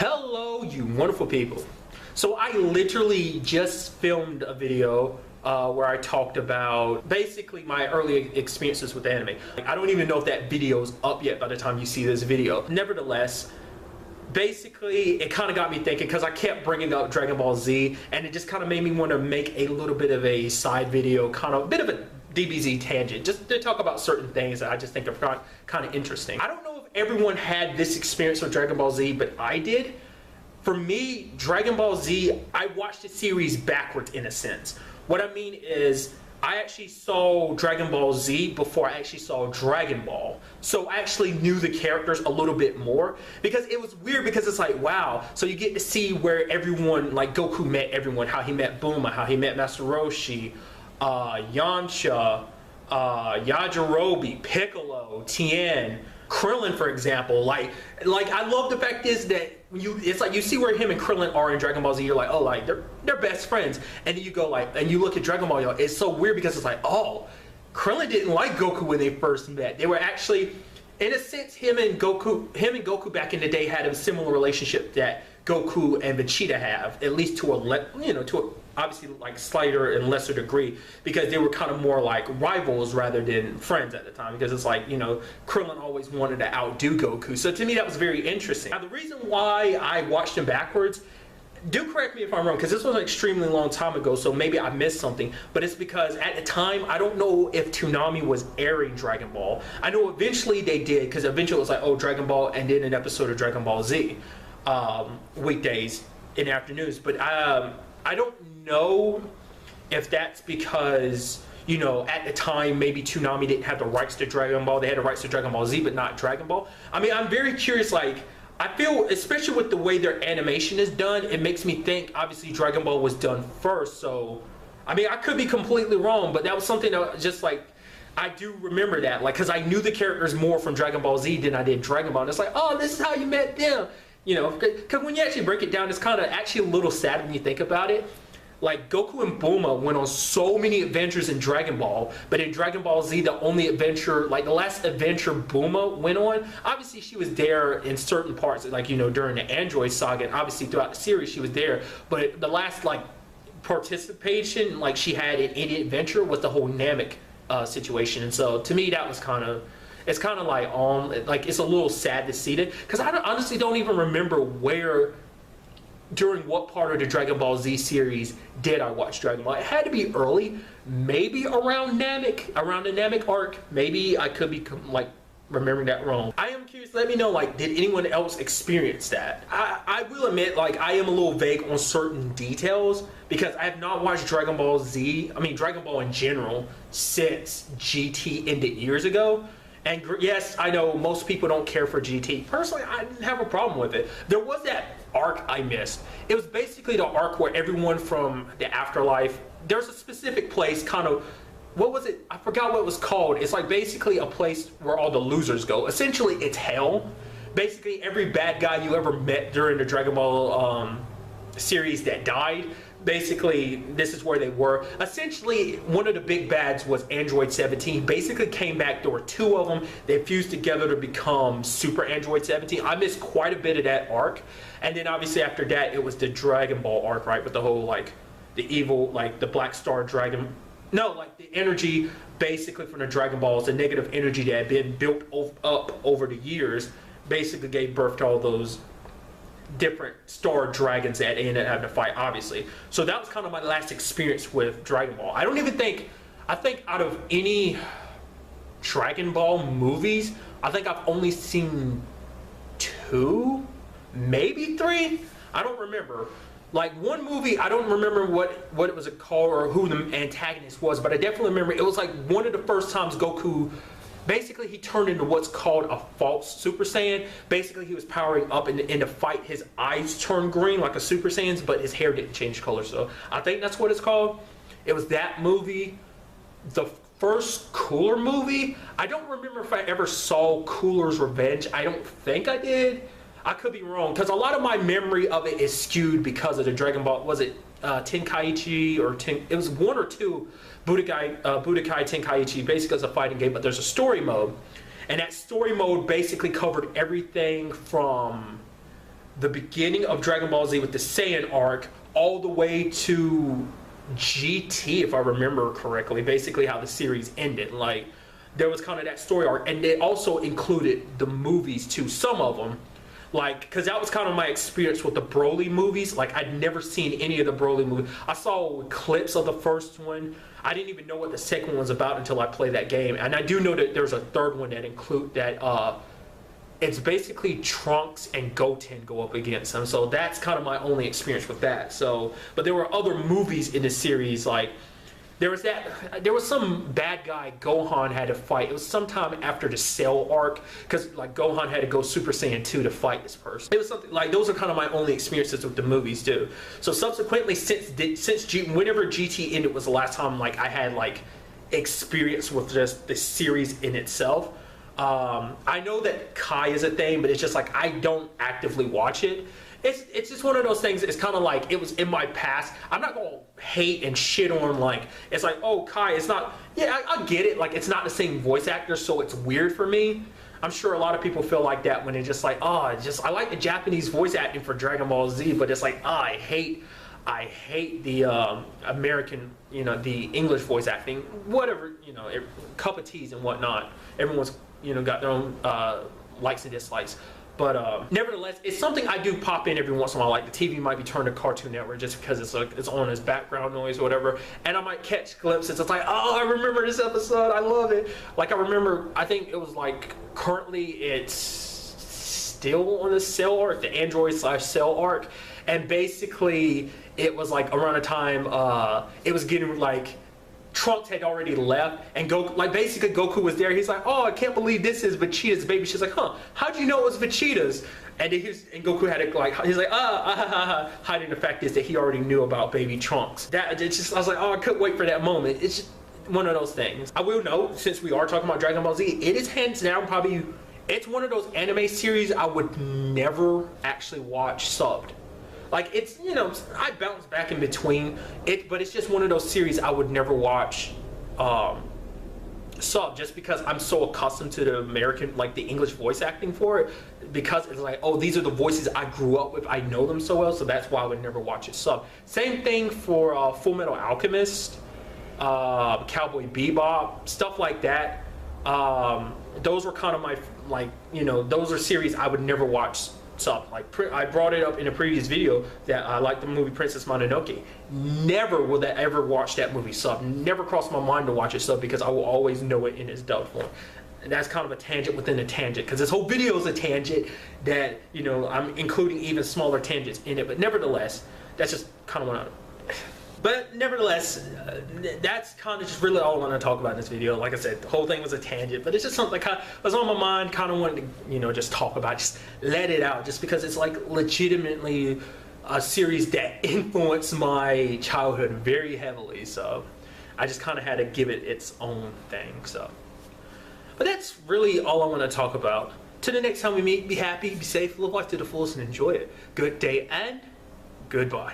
Hello, you wonderful people. So I literally just filmed a video where I talked about basically my early experiences with anime. I don't even know if that video is up yet by the time you see this video. Nevertheless, basically it kind of got me thinking because I kept bringing up Dragon Ball Z, and it just kind of made me want to make a little bit of a side video, kind of a bit of a DBZ tangent, just to talk about certain things that I just think are kind of interesting. I don't know if everyone had this experience with Dragon Ball Z, but I did. For me, Dragon Ball Z, I watched the series backwards in a sense. What I mean is, I actually saw Dragon Ball Z before I actually saw Dragon Ball. So I actually knew the characters a little bit more, because it was weird because it's like, wow, so you get to see where everyone, like Goku met everyone, how he met Bulma, how he met Master Roshi, Yamcha, Yajirobe, Piccolo, Tien, Krillin, for example. Like I love the fact is that it's like you see where him and Krillin are in Dragon Ball Z, you're like, oh, like they're best friends. And then you go like, and you look at Dragon Ball, it's so weird because it's like, oh, Krillin didn't like Goku when they first met. They were actually, in a sense, him and Goku back in the day had a similar relationship that Goku and Vegeta have, at least to a obviously like slighter and lesser degree, because they were kind of more like rivals rather than friends at the time, because it's like, Krillin always wanted to outdo Goku. So to me that was very interesting. Now the reason why I watched him backwards, do correct me if I'm wrong, because this was an extremely long time ago, so maybe I missed something, but it's because at the time I don't know if Toonami was airing Dragon Ball. I know eventually they did, because eventually it was like, oh, Dragon Ball and then an episode of Dragon Ball Z weekdays in the afternoons. But I don't know if that's because, at the time maybe Toonami didn't have the rights to Dragon Ball. They had the rights to Dragon Ball Z but not Dragon Ball. I mean, I'm very curious. Like, I feel, especially with the way their animation is done, it makes me think obviously Dragon Ball was done first. So I mean, I could be completely wrong, but that was something that just like, I do remember that, like, because I knew the characters more from Dragon Ball Z than I did Dragon Ball. And it's like, oh, this is how you met them. Because when you actually break it down, it's kind of actually a little sad when you think about it. Like, Goku and Bulma went on so many adventures in Dragon Ball, but in Dragon Ball Z, the only adventure, like the last adventure Bulma went on, obviously she was there in certain parts, like, during the Android saga, and obviously throughout the series she was there, but the last, like, participation, like, she had in any adventure was the whole Namek situation. And so, to me, that was kind of, it's kind of like, it's a little sad to see that, because I honestly don't even remember during what part of the Dragon Ball Z series did I watch Dragon Ball. It had to be early, maybe around the Namek arc. Maybe I could be like remembering that wrong. I am curious, let me know, like, did anyone else experience that? I will admit, like, I am a little vague on certain details because I have not watched Dragon Ball Z, I mean Dragon Ball in general, since GT ended years ago. And yes, I know most people don't care for GT. Personally, I didn't have a problem with it. There was that arc I missed. It was basically the arc where everyone from the afterlife, there's a specific place, kind of, what was it? I forgot what it was called. It's like basically a place where all the losers go. Essentially, it's hell. Basically, every bad guy you ever met during the Dragon Ball series that died, basically this is where they were. Essentially, one of the big bads was Android 17. Basically came back, there were two of them, they fused together to become Super Android 17. I missed quite a bit of that arc. And then obviously after that it was the Dragon Ball arc, right, with the whole, like, the evil, like the Black Star Dragon, no, like the energy basically from the Dragon Balls, the negative energy that had been built up over the years, basically gave birth to all those different star dragons that ended up having to fight, obviously. So that was kind of my last experience with Dragon Ball. I think out of any Dragon Ball movies, I think I've only seen 2, maybe 3. I don't remember. Like, one movie, I don't remember what it was called or who the antagonist was, but I definitely remember it was like one of the first times Goku, basically he turned into what's called a false Super Saiyan. Basically he was powering up and in the fight his eyes turned green like a Super Saiyan's, but his hair didn't change color. So I think that's what it's called. It was that movie. The first Cooler movie, I don't remember if I ever saw Cooler's Revenge. I don't think I did. I could be wrong, because a lot of my memory of it is skewed because of the Dragon Ball, was it Tenkaichi or it was 1 or 2 Budokai Tenkaichi. Basically it's a fighting game, but there's a story mode, and that story mode basically covered everything from the beginning of Dragon Ball Z with the Saiyan arc all the way to GT, if I remember correctly, basically how the series ended. Like, there was kind of that story arc, and they also included the movies too, some of them. Like, because that was kind of my experience with the Broly movies. Like, I'd never seen any of the Broly movies. I saw clips of the first one. I didn't even know what the second one was about until I played that game. And I do know that there's a third one that it's basically Trunks and Goten go up against him. So that's kind of my only experience with that. So, but there were other movies in the series, like there was some bad guy Gohan had to fight. It was sometime after the Cell arc, because like Gohan had to go Super Saiyan 2 to fight this person. It was something like, those are kind of my only experiences with the movies too. So subsequently, whenever GT ended was the last time like I had like experience with just the series in itself. I know that Kai is a thing, but it's just like I don't actively watch it. It's just one of those things. It's kind of like it was in my past. I'm not gonna hate and shit on, like, it's like, oh, Kai, it's not, yeah, I get it, like it's not the same voice actor, so it's weird for me. I'm sure a lot of people feel like that when it's just like, oh, I like the Japanese voice acting for Dragon Ball Z, but it's like, oh, I hate the American, you know, the English voice acting, whatever, you know, cup of teas and whatnot. Everyone's, you know, got their own likes and dislikes. But nevertheless, it's something I do pop in every once in a while. Like the TV might be turned to Cartoon Network just because it's like it's on as background noise or whatever, and I might catch glimpses. It's like, oh, I remember this episode. I love it. Like I remember, I think it was like currently it's still on the Cell arc, the Android/Cell arc, and basically it was like around a time it was getting like. Trunks had already left, and basically Goku was there. He's like, oh, I can't believe this is Vegeta's baby. She's like, huh, how'd you know it was Vegeta's? And Goku had to like, he's like, hiding the fact is that he already knew about baby Trunks. I was like, oh, I couldn't wait for that moment. It's just one of those things. I will note, since we are talking about Dragon Ball Z, it is hands down probably, it's one of those anime series I would never actually watch subbed. Like, it's, you know, I bounce back in between it, but it's just one of those series I would never watch sub, just because I'm so accustomed to the American, like the English voice acting for it, because it's like, oh, these are the voices I grew up with, I know them so well, so that's why I would never watch it sub. Same thing for Full Metal Alchemist, Cowboy Bebop, stuff like that. Those were kind of my, like, you know, those are series I would never watch sub. Like I brought it up in a previous video that I like the movie Princess Mononoke. Never will I ever watch that movie sub. Never crossed my mind to watch it sub, because I will always know it in its dubbed form. And that's kind of a tangent within a tangent, because this whole video is a tangent that, you know, I'm including even smaller tangents in it. But nevertheless, that's just kind of what But nevertheless, that's kind of just really all I want to talk about in this video. Like I said, the whole thing was a tangent, but it's just something that kind of was on my mind, kind of wanted to, you know, just talk about, just let it out, just because it's like legitimately a series that influenced my childhood very heavily. So I just kind of had to give it its own thing. So, but that's really all I want to talk about. Till the next time we meet, be happy, be safe, live life to the fullest, and enjoy it. Good day and goodbye.